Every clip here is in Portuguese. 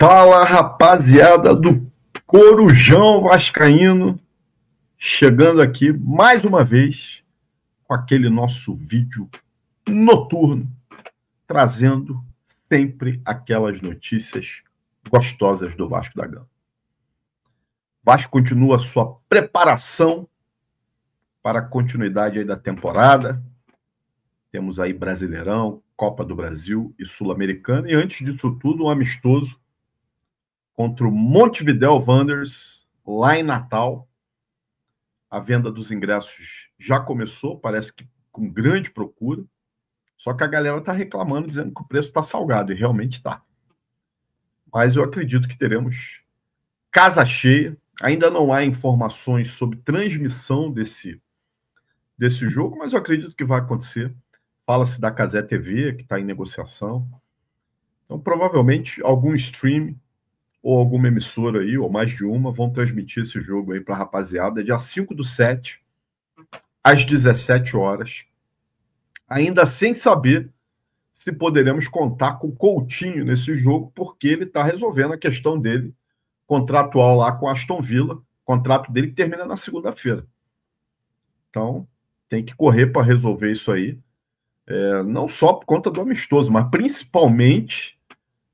Fala, rapaziada do Corujão Vascaíno, chegando aqui mais uma vez com aquele nosso vídeo noturno, trazendo sempre aquelas notícias gostosas do Vasco da Gama. O Vasco continua a sua preparação para a continuidade aí da temporada. Temos aí Brasileirão, Copa do Brasil e Sul-Americana. E antes disso tudo, um amistoso contra o Montevidéu Wanderers, lá em Natal. A venda dos ingressos já começou, parece que com grande procura. Só que a galera está reclamando, dizendo que o preço está salgado, e realmente está. Mas eu acredito que teremos casa cheia. Ainda não há informações sobre transmissão desse jogo, mas eu acredito que vai acontecer. Fala-se da Cazé TV, que está em negociação. Então, provavelmente, algum stream ou alguma emissora aí, ou mais de uma, vão transmitir esse jogo aí para a rapaziada, dia 5/7, às 17 horas. Ainda sem saber se poderemos contar com o Coutinho nesse jogo, porque ele está resolvendo a questão dele, contratual lá com a Aston Villa, contrato dele que termina na segunda-feira. Então, tem que correr para resolver isso aí. Não só por conta do amistoso, mas principalmente,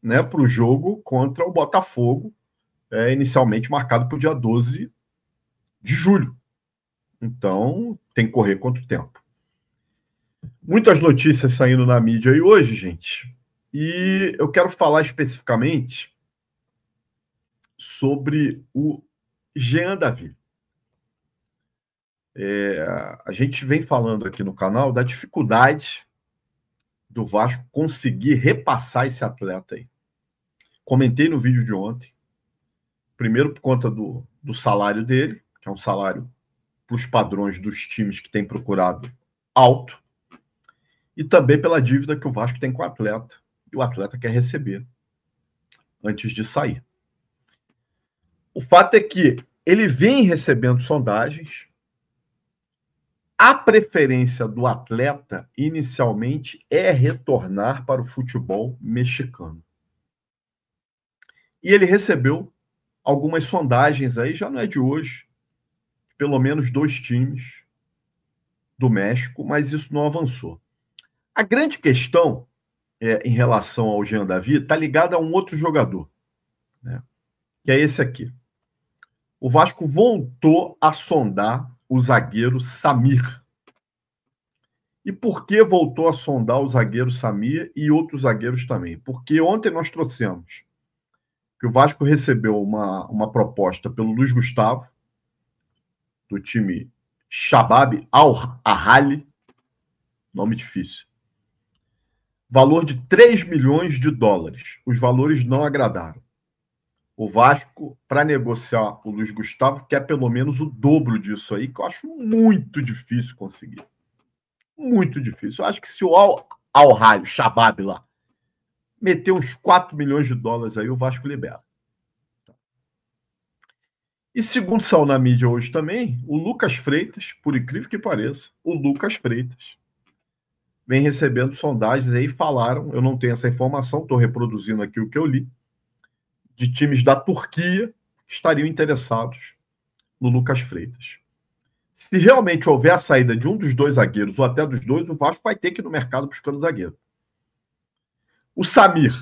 né, para o jogo contra o Botafogo, inicialmente marcado para o dia 12 de julho. Então, tem que correr quanto tempo. Muitas notícias saindo na mídia aí hoje, gente, e eu quero falar especificamente sobre o Jean David. A gente vem falando aqui no canal da dificuldade do Vasco conseguir repassar esse atleta aí. Comentei no vídeo de ontem, primeiro por conta do salário dele, que é um salário para os padrões dos times que tem procurado alto, e também pela dívida que o Vasco tem com o atleta, e o atleta quer receber antes de sair. O fato é que ele vem recebendo sondagens. A preferência do atleta, inicialmente, é retornar para o futebol mexicano. E ele recebeu algumas sondagens aí, já não é de hoje, pelo menos 2 times do México, mas isso não avançou. A grande questão em relação ao Jean David está ligada a um outro jogador, né, que é esse aqui. O Vasco voltou a sondar o zagueiro Samir. E por que voltou a sondar o zagueiro Samir e outros zagueiros também? Porque ontem nós trouxemos que o Vasco recebeu uma proposta pelo Luiz Gustavo, do time Shabab Al-Ahly, nome difícil. Valor de 3 milhões de dólares. Os valores não agradaram. O Vasco, para negociar o Luiz Gustavo, quer pelo menos o dobro disso aí, que eu acho muito difícil conseguir. Muito difícil. Eu acho que se o Al-Ahly, o Shabab lá, meter uns 4 milhões de dólares aí, o Vasco libera. E segundo saiu na mídia hoje também, o Lucas Freitas, por incrível que pareça, o Lucas Freitas vem recebendo sondagens aí, falaram, eu não tenho essa informação, estou reproduzindo aqui o que eu li, de times da Turquia que estariam interessados no Lucas Freitas. Se realmente houver a saída de um dos 2 zagueiros, ou até dos 2, o Vasco vai ter que ir no mercado buscando zagueiro. O Samir,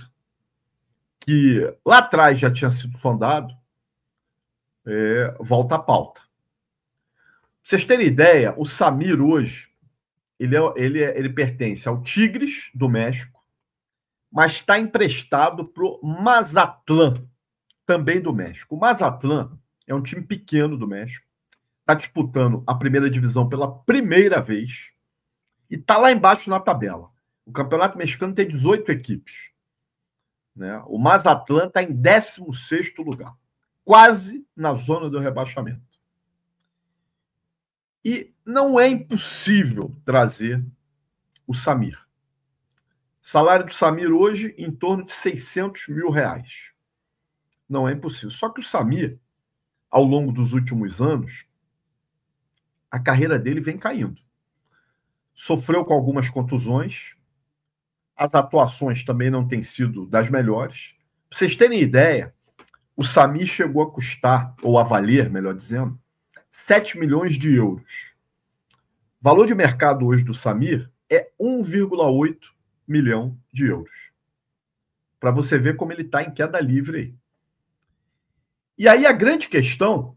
que lá atrás já tinha sido sondado, volta à pauta. Pra vocês terem ideia, o Samir hoje, ele pertence ao Tigres do México, mas está emprestado para o Mazatlán, também do México. O Mazatlán é um time pequeno do México, está disputando a primeira divisão pela primeira vez e está lá embaixo na tabela. O Campeonato Mexicano tem 18 equipes. Né? O Mazatlán está em 16º lugar, quase na zona do rebaixamento. E não é impossível trazer o Samir. Salário do Samir hoje em torno de 600 mil reais. Não é impossível. Só que o Samir, ao longo dos últimos anos, a carreira dele vem caindo. Sofreu com algumas contusões, as atuações também não têm sido das melhores, Para vocês terem ideia, o Samir chegou a custar, ou a valer, melhor dizendo, 7 milhões de euros. O valor de mercado hoje do Samir é 1,8 milhão de euros. Para você ver como ele está em queda livre aí. E aí a grande questão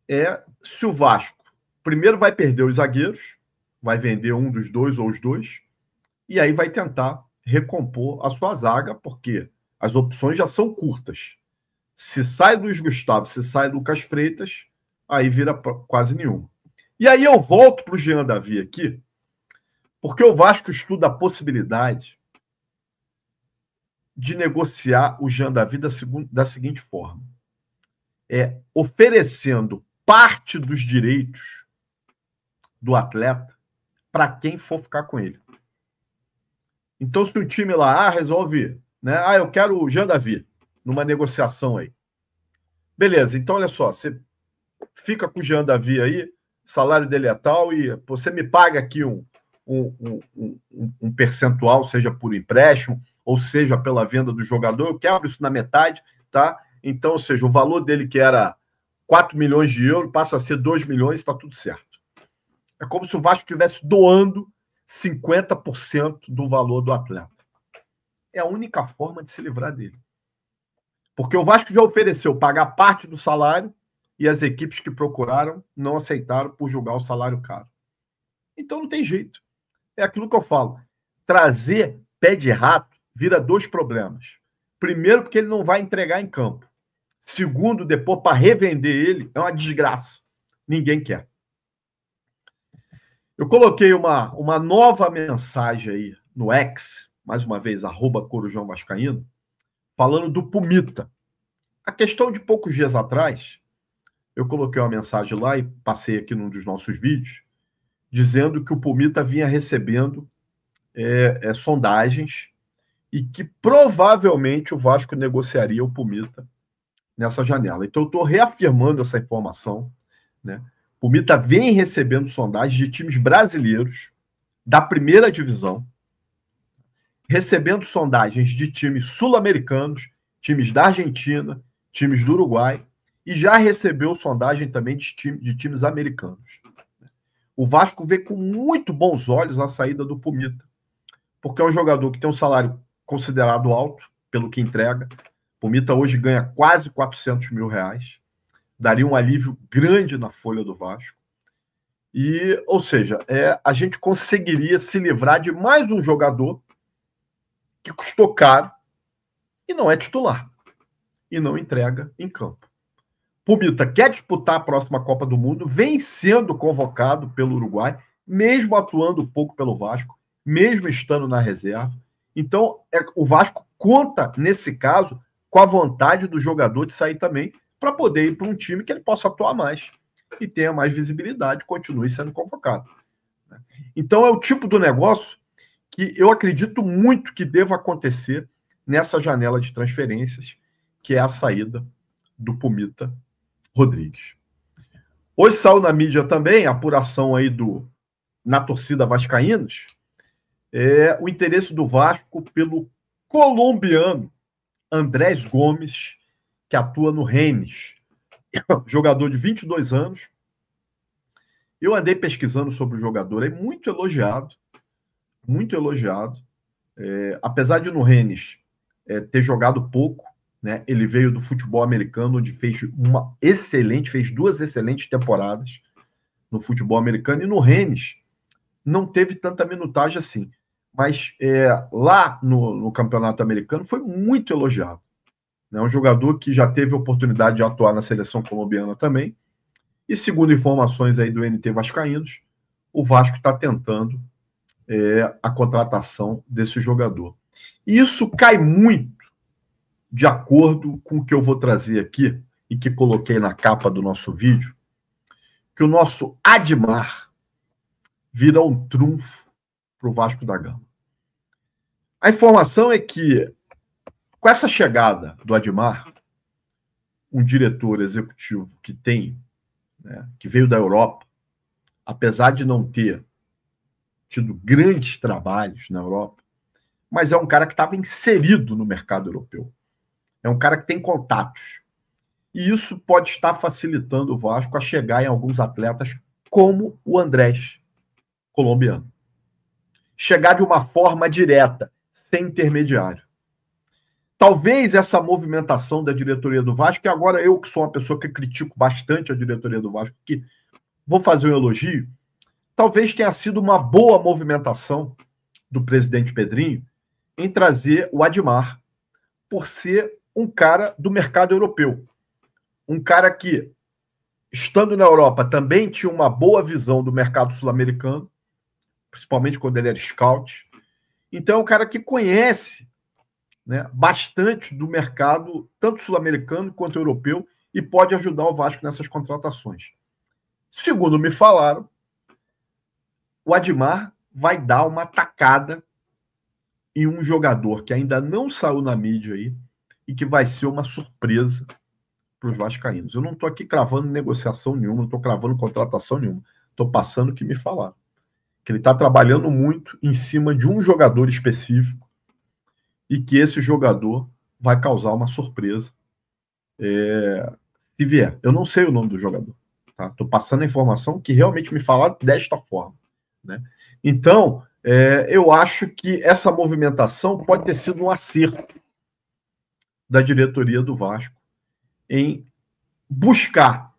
é se o Vasco primeiro vai perder os zagueiros, vai vender um dos dois ou os dois, e aí vai tentar recompor a sua zaga, porque as opções já são curtas. Se sai Luiz Gustavo, se sai Lucas Freitas, aí vira quase nenhum. E aí eu volto para o Jean Davi aqui, porque o Vasco estuda a possibilidade de negociar o Jean Davi da seguinte forma. Oferecendo parte dos direitos do atleta para quem for ficar com ele. Então, se o time lá resolve, né? Eu quero o Jean Davi numa negociação aí. Beleza, então olha só, você fica com o Jean Davi aí, salário dele é tal, e você me paga aqui um percentual, seja por empréstimo, ou seja pela venda do jogador, eu quebro isso na metade, tá? Então, ou seja, o valor dele que era 4 milhões de euros passa a ser 2 milhões, está tudo certo. É como se o Vasco estivesse doando 50% do valor do atleta. É a única forma de se livrar dele. Porque o Vasco já ofereceu pagar parte do salário e as equipes que procuraram não aceitaram por julgar o salário caro. Então não tem jeito. É aquilo que eu falo. Trazer pé de rato vira dois problemas. Primeiro, porque ele não vai entregar em campo. Segundo, depois, para revender ele, é uma desgraça. Ninguém quer. Eu coloquei uma nova mensagem aí no X, mais uma vez, @Corujão Vascaíno, falando do Pumita. A questão de poucos dias atrás, eu coloquei uma mensagem lá e passei aqui num dos nossos vídeos, dizendo que o Pumita vinha recebendo sondagens e que provavelmente o Vasco negociaria o Pumita nessa janela. Então eu estou reafirmando essa informação, né? O Pumita vem recebendo sondagens de times brasileiros da primeira divisão, recebendo sondagens de times sul-americanos, times da Argentina, times do Uruguai, e já recebeu sondagem também de times americanos. O Vasco vê com muito bons olhos a saída do Pumita, porque é um jogador que tem um salário considerado alto, pelo que entrega. O Pumita hoje ganha quase 400 mil reais, daria um alívio grande na folha do Vasco. E, ou seja, a gente conseguiria se livrar de mais um jogador que custou caro e não é titular e não entrega em campo. Pumita quer disputar a próxima Copa do Mundo, vem sendo convocado pelo Uruguai, mesmo atuando pouco pelo Vasco, mesmo estando na reserva. Então, o Vasco conta, nesse caso, com a vontade do jogador de sair também, para poder ir para um time que ele possa atuar mais e tenha mais visibilidade, continue sendo convocado. Então, é o tipo do negócio que eu acredito muito que deva acontecer nessa janela de transferências, que é a saída do Pumita Rodrigues. Hoje saiu na mídia também a apuração aí na torcida vascaínos, o interesse do Vasco pelo colombiano Andrés Gomes, que atua no Rennes, jogador de 22 anos. Eu andei pesquisando sobre o jogador, é muito elogiado, muito elogiado. Apesar de no Rennes ter jogado pouco, né, ele veio do futebol americano, onde fez duas excelentes temporadas no futebol americano, e no Rennes não teve tanta minutagem assim. Mas lá no campeonato americano foi muito elogiado. É um jogador que já teve oportunidade de atuar na seleção colombiana também. E segundo informações aí do NT Vascaínos, o Vasco está tentando a contratação desse jogador. E isso cai muito de acordo com o que eu vou trazer aqui e que coloquei na capa do nosso vídeo, que o nosso Admar vira um trunfo para o Vasco da Gama. A informação é que, com essa chegada do Admar, um diretor executivo que que veio da Europa, apesar de não ter tido grandes trabalhos na Europa, mas é um cara que estava inserido no mercado europeu. É um cara que tem contatos. E isso pode estar facilitando o Vasco a chegar em alguns atletas como o Andrés, colombiano. Chegar de uma forma direta, sem intermediário. Talvez essa movimentação da diretoria do Vasco, e agora eu que sou uma pessoa que critico bastante a diretoria do Vasco, que vou fazer um elogio, talvez tenha sido uma boa movimentação do presidente Pedrinho em trazer o Admar, por ser um cara do mercado europeu. Um cara que, estando na Europa, também tinha uma boa visão do mercado sul-americano, principalmente quando ele era scout. Então, é um cara que conhece, né, bastante do mercado, tanto sul-americano quanto europeu, e pode ajudar o Vasco nessas contratações. Segundo me falaram, o Admar vai dar uma tacada em um jogador que ainda não saiu na mídia aí e que vai ser uma surpresa para os vascaínos. Eu não estou aqui cravando negociação nenhuma, não estou cravando contratação nenhuma. Estou passando o que me falaram. Que ele está trabalhando muito em cima de um jogador específico e que esse jogador vai causar uma surpresa se vier. Eu não sei o nome do jogador. Estou passando a informação que realmente me falaram desta forma. Né? Então, eu acho que essa movimentação pode ter sido um acerto da diretoria do Vasco em buscar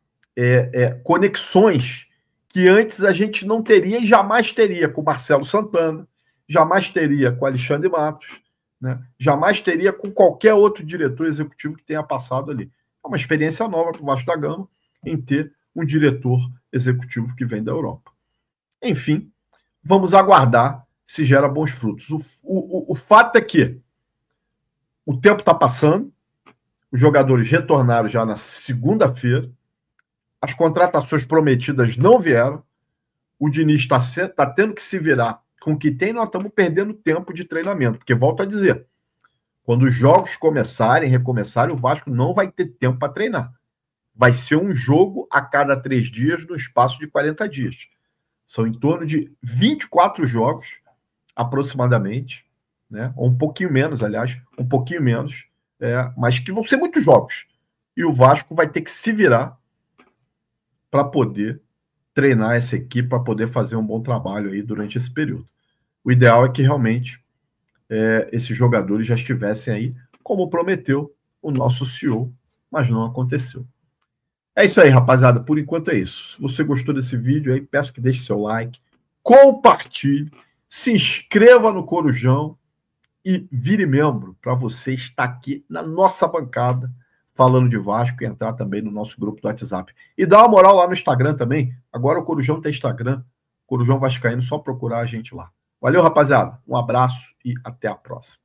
conexões que antes a gente não teria e jamais teria com o Marcelo Santana, jamais teria com o Alexandre Matos, né? Jamais teria com qualquer outro diretor executivo que tenha passado ali. É uma experiência nova para o Vasco da Gama em ter um diretor executivo que vem da Europa. Enfim, vamos aguardar se gera bons frutos. O fato é que o tempo está passando, os jogadores retornaram já na segunda-feira, as contratações prometidas não vieram, o Diniz está tendo que se virar com o que tem, nós estamos perdendo tempo de treinamento, porque, volto a dizer, quando os jogos recomeçarem, o Vasco não vai ter tempo para treinar. Vai ser um jogo a cada 3 dias no espaço de 40 dias. São em torno de 24 jogos, aproximadamente, né? Ou um pouquinho menos, aliás, um pouquinho menos, mas que vão ser muitos jogos. E o Vasco vai ter que se virar para poder treinar essa equipe, para poder fazer um bom trabalho aí durante esse período. O ideal é que realmente esses jogadores já estivessem aí, como prometeu o nosso CEO, mas não aconteceu. É isso aí, rapaziada. Por enquanto é isso. Se você gostou desse vídeo aí, peço que deixe seu like, compartilhe, se inscreva no Corujão e vire membro para você estar aqui na nossa bancada falando de Vasco e entrar também no nosso grupo do WhatsApp. E dá uma moral lá no Instagram também. Agora o Corujão tem Instagram, Corujão Vascaíno, só procurar a gente lá. Valeu, rapaziada. Um abraço e até a próxima.